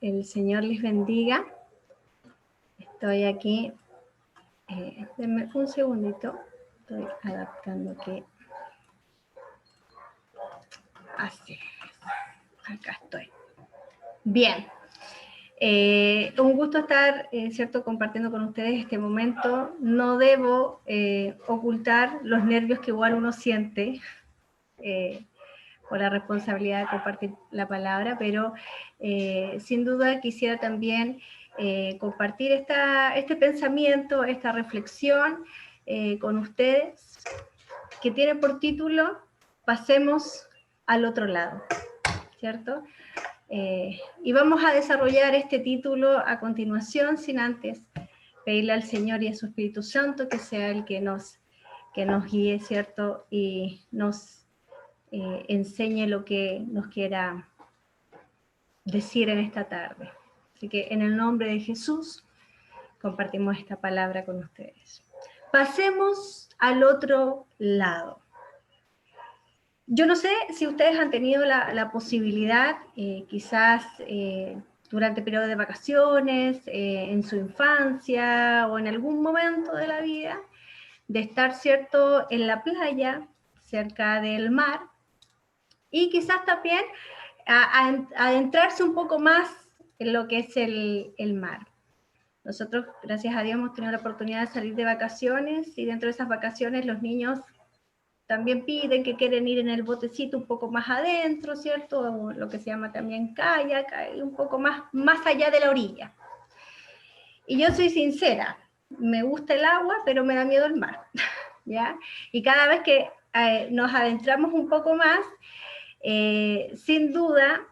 El Señor les bendiga. Estoy aquí. Denme un segundito. Estoy adaptando aquí. Así es. Acá estoy. Bien. Un gusto estar, ¿cierto?, compartiendo con ustedes este momento. No debo ocultar los nervios que igual uno siente por la responsabilidad de compartir la palabra, pero sin duda quisiera también compartir este pensamiento, esta reflexión con ustedes, que tiene por título Pasemos al otro lado, ¿cierto? Y vamos a desarrollar este título a continuación, sin antes pedirle al Señor y a su Espíritu Santo que sea el que nos guíe, ¿cierto? Y nos enseñe lo que nos quiera decir en esta tarde. Así que en el nombre de Jesús compartimos esta palabra con ustedes. Pasemos al otro lado. Yo no sé si ustedes han tenido la posibilidad, quizás durante el periodo de vacaciones, en su infancia o en algún momento de la vida, de estar, ¿cierto?, en la playa, cerca del mar, y quizás también adentrarse un poco más en lo que es el mar. Nosotros, gracias a Dios, hemos tenido la oportunidad de salir de vacaciones, y dentro de esas vacaciones los niños también piden que quieren ir en el botecito un poco más adentro, ¿cierto? O lo que se llama también kayak, un poco más allá de la orilla. Y yo soy sincera, me gusta el agua, pero me da miedo el mar, ¿ya? Y cada vez que nos adentramos un poco más, sin duda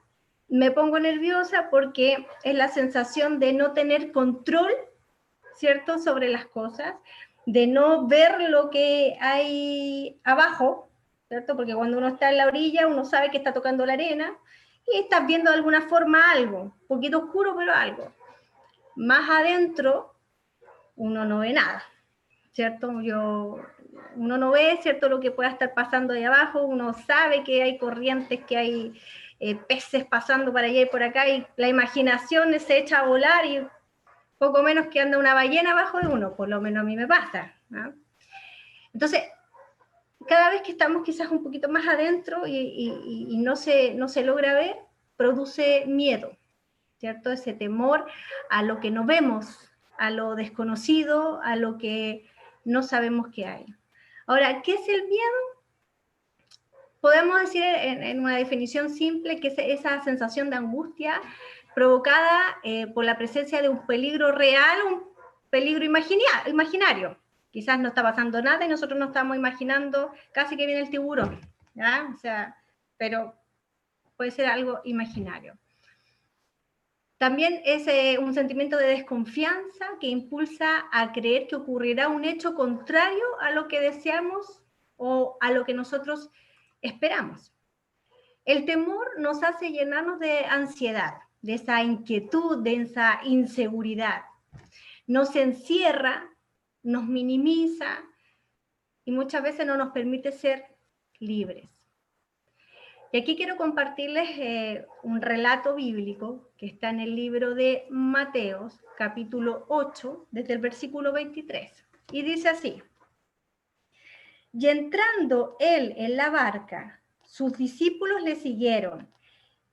me pongo nerviosa porque es la sensación de no tener control, ¿cierto?, sobre las cosas, de no ver lo que hay abajo, ¿cierto? Porque cuando uno está en la orilla, uno sabe que está tocando la arena y estás viendo de alguna forma algo, un poquito oscuro, pero algo. Más adentro, uno no ve nada, ¿cierto? Uno no ve, ¿cierto?, lo que pueda estar pasando ahí abajo. Uno sabe que hay corrientes, que hay peces pasando para allá y por acá, y la imaginación se echa a volar y poco menos que anda una ballena abajo de uno, por lo menos a mí me pasa, ¿no? Entonces, cada vez que estamos quizás un poquito más adentro y no se logra ver, produce miedo, ¿cierto? Ese temor a lo que no vemos, a lo desconocido, a lo que no sabemos que hay. Ahora, ¿qué es el miedo? Podemos decir en una definición simple que es esa sensación de angustia provocada por la presencia de un peligro real, un peligro imaginario. Quizás no está pasando nada y nosotros nos estamos imaginando casi que viene el tiburón, ¿ya? O sea, pero puede ser algo imaginario. También es un sentimiento de desconfianza que impulsa a creer que ocurrirá un hecho contrario a lo que deseamos o a lo que nosotros esperamos. El temor nos hace llenarnos de ansiedad, de esa inquietud, de esa inseguridad. Nos encierra, nos minimiza y muchas veces no nos permite ser libres. Y aquí quiero compartirles un relato bíblico que está en el libro de Mateos, capítulo 8, desde el versículo 23. Y dice así: y entrando él en la barca, sus discípulos le siguieron.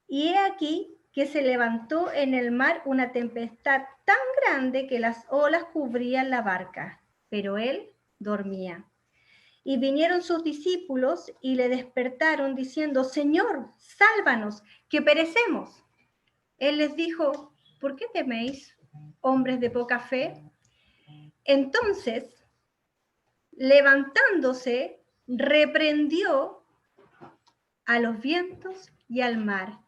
Y he aquí que se levantó en el mar una tempestad tan grande que las olas cubrían la barca, pero él dormía. Y vinieron sus discípulos y le despertaron diciendo: Señor, sálvanos, que perecemos. Él les dijo: ¿por qué teméis, hombres de poca fe? Entonces, levantándose, reprendió a los vientos y al mar,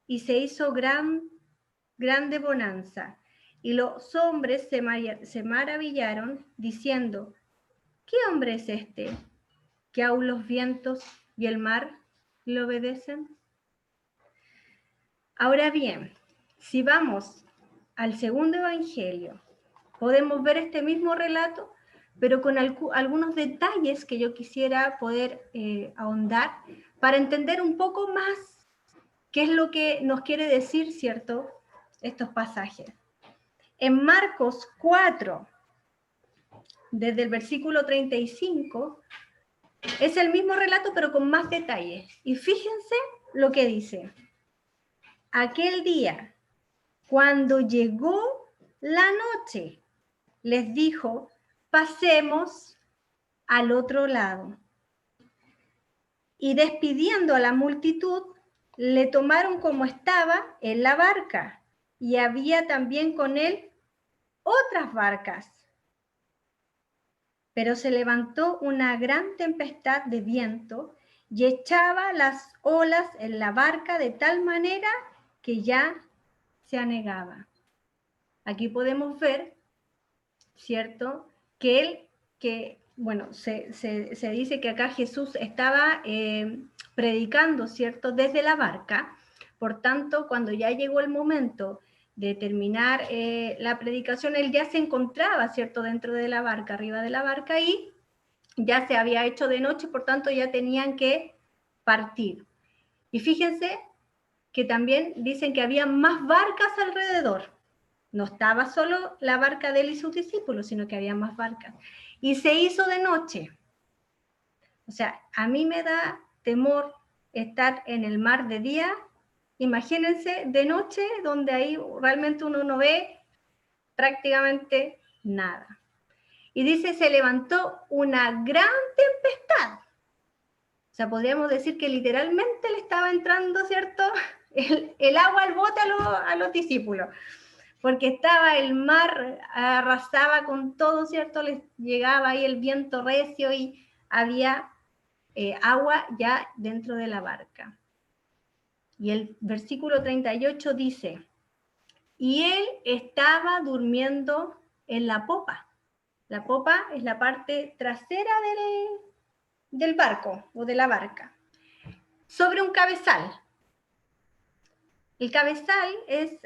y se hizo grande bonanza. Y los hombres se maravillaron, diciendo: ¿qué hombre es este, que aún los vientos y el mar le obedecen? Ahora bien, si vamos al segundo evangelio, podemos ver este mismo relato, pero con algunos detalles que yo quisiera poder ahondar para entender un poco más qué es lo que nos quiere decir, ¿cierto?, estos pasajes. En Marcos 4, desde el versículo 35, es el mismo relato, pero con más detalles. Y fíjense lo que dice. Aquel día, cuando llegó la noche, les dijo, pasemos al otro lado. Y despidiendo a la multitud, le tomaron como estaba en la barca, y había también con él otras barcas. Pero se levantó una gran tempestad de viento y echaba las olas en la barca de tal manera que ya se anegaba. Aquí podemos ver, ¿cierto? Se dice que acá Jesús estaba predicando, ¿cierto? Desde la barca. Por tanto, cuando ya llegó el momento de terminar la predicación, él ya se encontraba, ¿cierto? Dentro de la barca, arriba de la barca, y ya se había hecho de noche, por tanto ya tenían que partir. Y fíjense que también dicen que había más barcas alrededor. No estaba solo la barca de él y sus discípulos, sino que había más barcas. Y se hizo de noche. O sea, a mí me da temor estar en el mar de día. Imagínense de noche, donde ahí realmente uno no ve prácticamente nada. Y dice, se levantó una gran tempestad. O sea, podríamos decir que literalmente le estaba entrando, ¿cierto? El agua al bote a los discípulos. Porque estaba el mar, arrasaba con todo, ¿cierto? Les llegaba ahí el viento recio y había agua ya dentro de la barca. Y el versículo 38 dice, y él estaba durmiendo en la popa. La popa es la parte trasera del barco o de la barca, sobre un cabezal. El cabezal es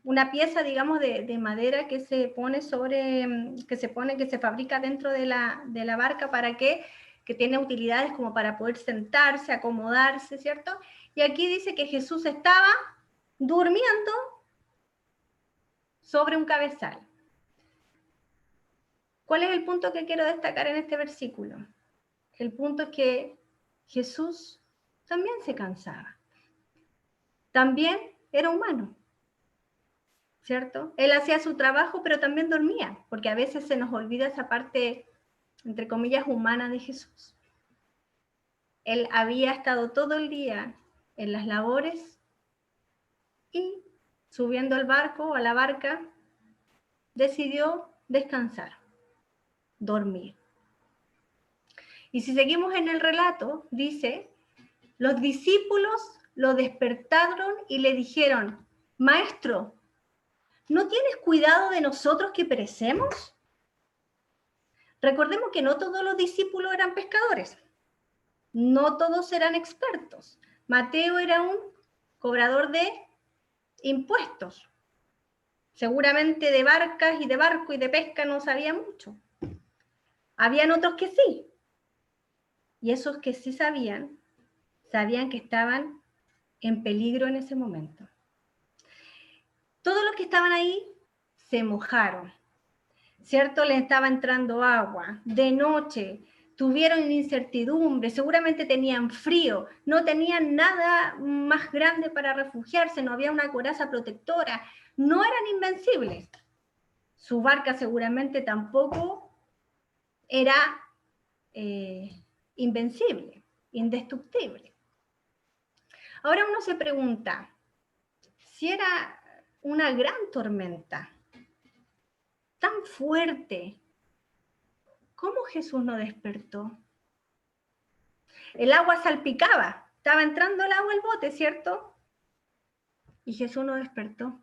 una pieza, digamos, de madera que se pone que se fabrica dentro de la barca para que tiene utilidades como para poder sentarse, acomodarse, ¿cierto? Y aquí dice que Jesús estaba durmiendo sobre un cabezal. ¿Cuál es el punto que quiero destacar en este versículo? El punto es que Jesús también se cansaba. También era humano, ¿cierto? Él hacía su trabajo, pero también dormía, porque a veces se nos olvida esa parte, entre comillas, humana de Jesús. Él había estado todo el día en las labores y subiendo al barco o a la barca, decidió descansar, dormir. Y si seguimos en el relato, dice, los discípulos lo despertaron y le dijeron, Maestro, ¿no tienes cuidado de nosotros que perecemos? Recordemos que no todos los discípulos eran pescadores, no todos eran expertos. Mateo era un cobrador de impuestos. Seguramente de barcas y de barco y de pesca no sabía mucho. Habían otros que sí. Y esos que sí sabían que estaban en peligro en ese momento. Todos los que estaban ahí se mojaron, ¿cierto? Les estaba entrando agua, de noche, tuvieron incertidumbre, seguramente tenían frío, no tenían nada más grande para refugiarse, no había una coraza protectora, no eran invencibles. Su barca seguramente tampoco era invencible, indestructible. Ahora uno se pregunta, si era una gran tormenta, tan fuerte, ¿cómo Jesús no despertó? El agua salpicaba, estaba entrando el agua al bote, ¿cierto? Y Jesús no despertó.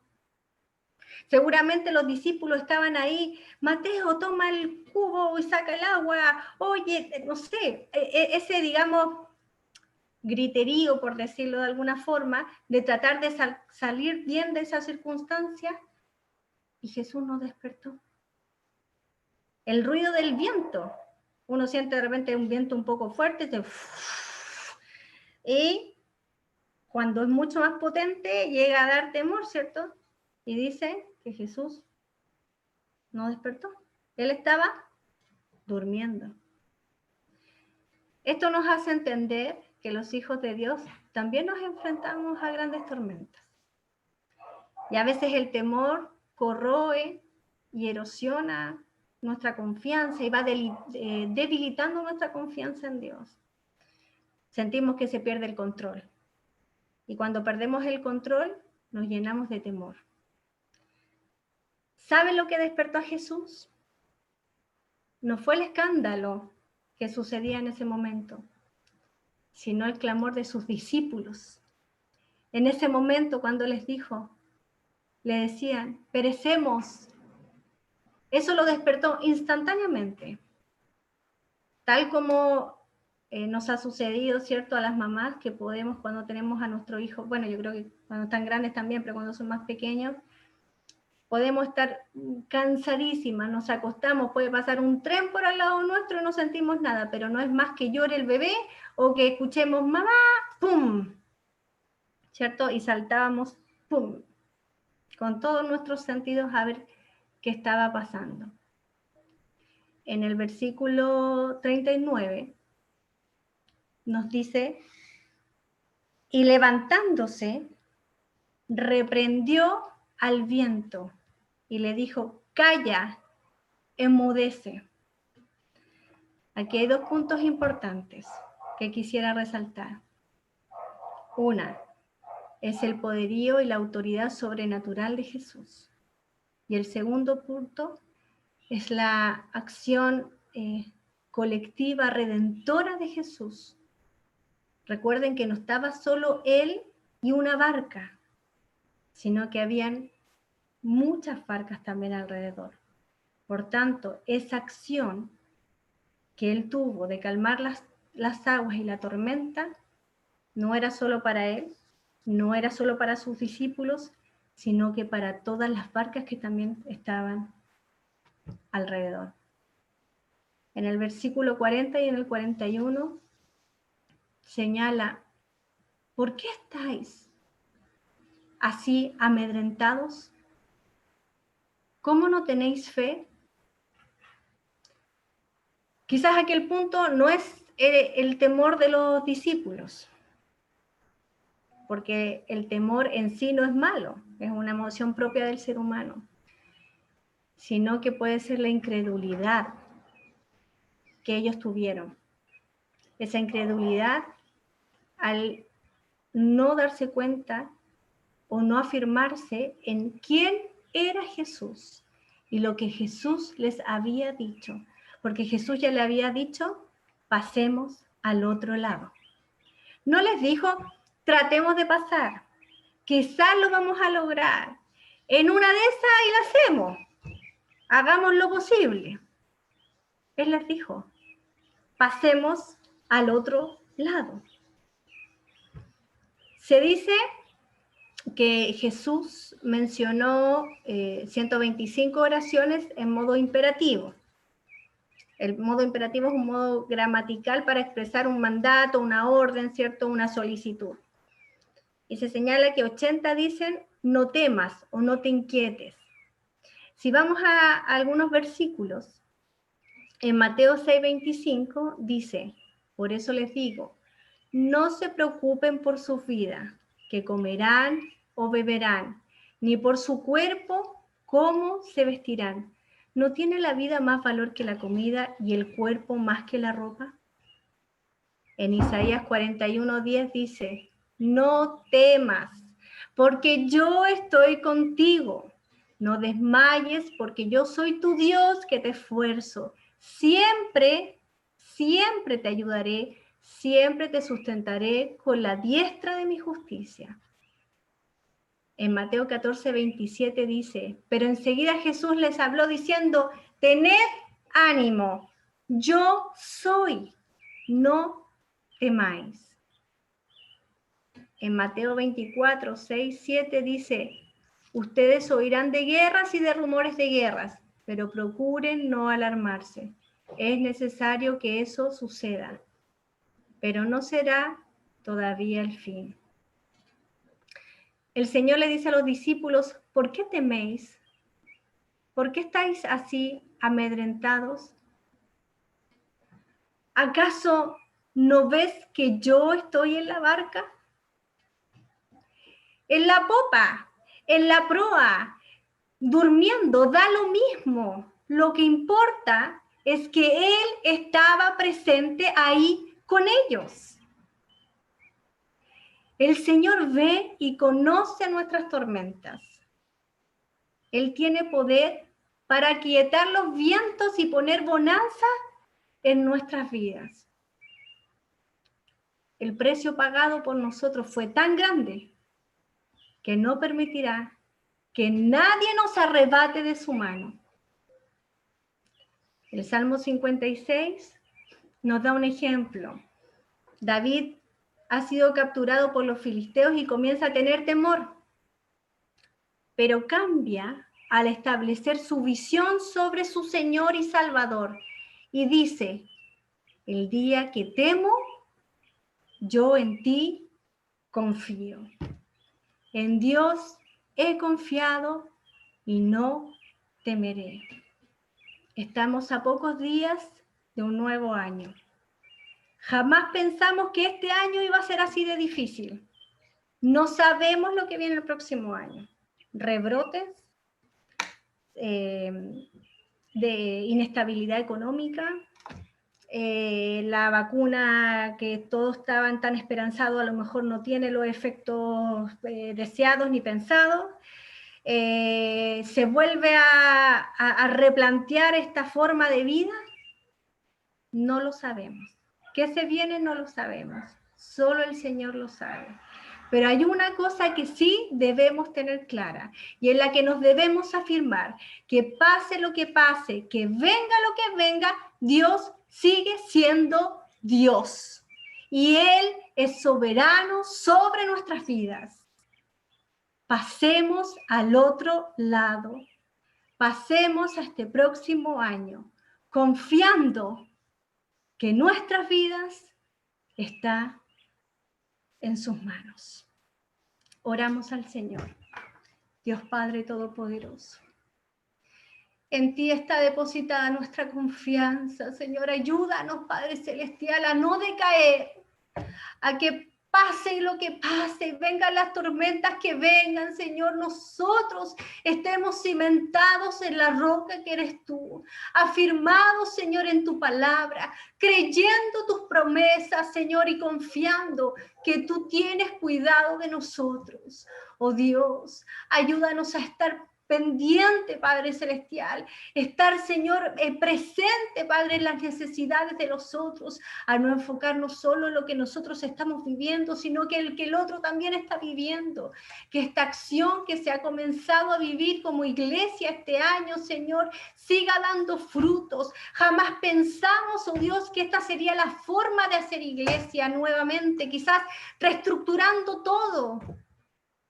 Seguramente los discípulos estaban ahí, Mateo, toma el cubo y saca el agua, oye, no sé, ese, digamos, griterío, por decirlo de alguna forma, de tratar de salir bien de esa circunstancia, y Jesús no despertó. El ruido del viento, uno siente de repente un viento un poco fuerte, y cuando es mucho más potente, llega a dar temor, ¿cierto? Y dice que Jesús no despertó. Él estaba durmiendo. Esto nos hace entender que los hijos de Dios también nos enfrentamos a grandes tormentas. Y a veces el temor corroe y erosiona nuestra confianza y va debilitando nuestra confianza en Dios. Sentimos que se pierde el control. Y cuando perdemos el control, nos llenamos de temor. ¿Saben lo que despertó a Jesús? No fue el escándalo que sucedía en ese momento, sino el clamor de sus discípulos. En ese momento, cuando les dijo, le decían, perecemos. Eso lo despertó instantáneamente. Tal como nos ha sucedido, ¿cierto?, a las mamás que podemos cuando tenemos a nuestro hijo, bueno, yo creo que cuando están grandes también, pero cuando son más pequeños, podemos estar cansadísimas, nos acostamos, puede pasar un tren por al lado nuestro y no sentimos nada, pero no es más que llore el bebé o que escuchemos mamá, ¡pum!, ¿cierto? Y saltábamos, ¡pum!, con todos nuestros sentidos a ver qué estaba pasando. En el versículo 39 nos dice, y levantándose, reprendió al viento y le dijo, calla, enmudece. Aquí hay dos puntos importantes que quisiera resaltar. Una es el poderío y la autoridad sobrenatural de Jesús. Y el segundo punto es la acción colectiva redentora de Jesús. Recuerden que no estaba solo él y una barca, sino que habían muchas barcas también alrededor. Por tanto, esa acción que él tuvo de calmar las aguas y la tormenta, no era solo para él, no era solo para sus discípulos, sino que para todas las barcas que también estaban alrededor. En el versículo 40 y en el 41 señala, ¿por qué estáis así amedrentados? ¿Cómo no tenéis fe? Quizás aquel punto no es el temor de los discípulos, porque el temor en sí no es malo, es una emoción propia del ser humano, sino que puede ser la incredulidad que ellos tuvieron. Esa incredulidad al no darse cuenta o no afirmarse en quién era Jesús y lo que Jesús les había dicho, porque Jesús ya le había dicho, pasemos al otro lado. No les dijo, tratemos de pasar, quizás lo vamos a lograr, en una de esas y la hacemos, hagamos lo posible. Él les dijo, pasemos al otro lado. Se dice que Jesús mencionó 125 oraciones en modo imperativo. El modo imperativo es un modo gramatical para expresar un mandato, una orden, ¿cierto?, una solicitud. Y se señala que 80 dicen, no temas o no te inquietes. Si vamos a algunos versículos, en Mateo 6:25 dice, por eso les digo, no se preocupen por su vida, que comerán o beberán, ni por su cuerpo, cómo se vestirán. ¿No tiene la vida más valor que la comida y el cuerpo más que la ropa? En Isaías 41:10 dice, no temas, porque yo estoy contigo. No desmayes, porque yo soy tu Dios que te esfuerzo. Siempre, siempre te ayudaré, siempre te sustentaré con la diestra de mi justicia. En Mateo 14:27 dice, pero enseguida Jesús les habló diciendo, tened ánimo, yo soy, no temáis. En Mateo 24:6-7 dice, ustedes oirán de guerras y de rumores de guerras, pero procuren no alarmarse. Es necesario que eso suceda, pero no será todavía el fin. el Señor le dice a los discípulos, ¿por qué teméis? ¿Por qué estáis así amedrentados? ¿Acaso no ves que yo estoy en la barca? En la popa, en la proa, durmiendo, da lo mismo. Lo que importa es que Él estaba presente ahí con ellos. El Señor ve y conoce nuestras tormentas. Él tiene poder para aquietar los vientos y poner bonanza en nuestras vidas. El precio pagado por nosotros fue tan grande que no permitirá que nadie nos arrebate de su mano. El Salmo 56 nos da un ejemplo. David ha sido capturado por los filisteos y comienza a tener temor, pero cambia al establecer su visión sobre su Señor y Salvador y dice, el día que temo, yo en ti confío. En Dios he confiado y no temeré. Estamos a pocos días de un nuevo año. Jamás pensamos que este año iba a ser así de difícil. No sabemos lo que viene el próximo año. Rebrotes de inestabilidad económica, la vacuna que todos estaban tan esperanzados a lo mejor no tiene los efectos deseados ni pensados. Se vuelve a replantear esta forma de vida. No lo sabemos. ¿Qué se viene? No lo sabemos. Solo el Señor lo sabe. Pero hay una cosa que sí debemos tener clara y en la que nos debemos afirmar, que pase lo que pase, que venga lo que venga, Dios sigue siendo Dios. Y Él es soberano sobre nuestras vidas. Pasemos al otro lado. Pasemos a este próximo año confiando que nuestras vidas están en sus manos. Oramos al Señor. Dios Padre Todopoderoso, en ti está depositada nuestra confianza. Señor, ayúdanos, Padre Celestial, a no decaer, a que pase lo que pase, vengan las tormentas que vengan, Señor, nosotros estemos cimentados en la roca que eres tú, afirmados, Señor, en tu palabra, creyendo tus promesas, Señor, y confiando que tú tienes cuidado de nosotros. Oh Dios, ayúdanos a estar pendiente, Padre Celestial, estar, Señor, presente, Padre, en las necesidades de los otros, a no enfocarnos solo en lo que nosotros estamos viviendo, sino que el otro también está viviendo, que esta acción que se ha comenzado a vivir como iglesia este año, Señor, siga dando frutos. Jamás pensamos, oh Dios, que esta sería la forma de hacer iglesia nuevamente, quizás reestructurando todo.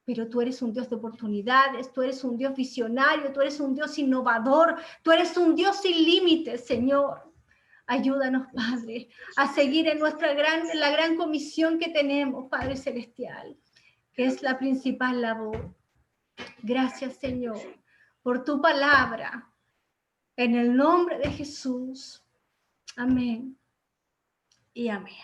Pero tú eres un Dios de oportunidades, tú eres un Dios visionario, tú eres un Dios innovador, tú eres un Dios sin límites, Señor. Ayúdanos, Padre, a seguir en la gran comisión que tenemos, Padre Celestial, que es la principal labor. Gracias, Señor, por tu palabra. En el nombre de Jesús. Amén y amén.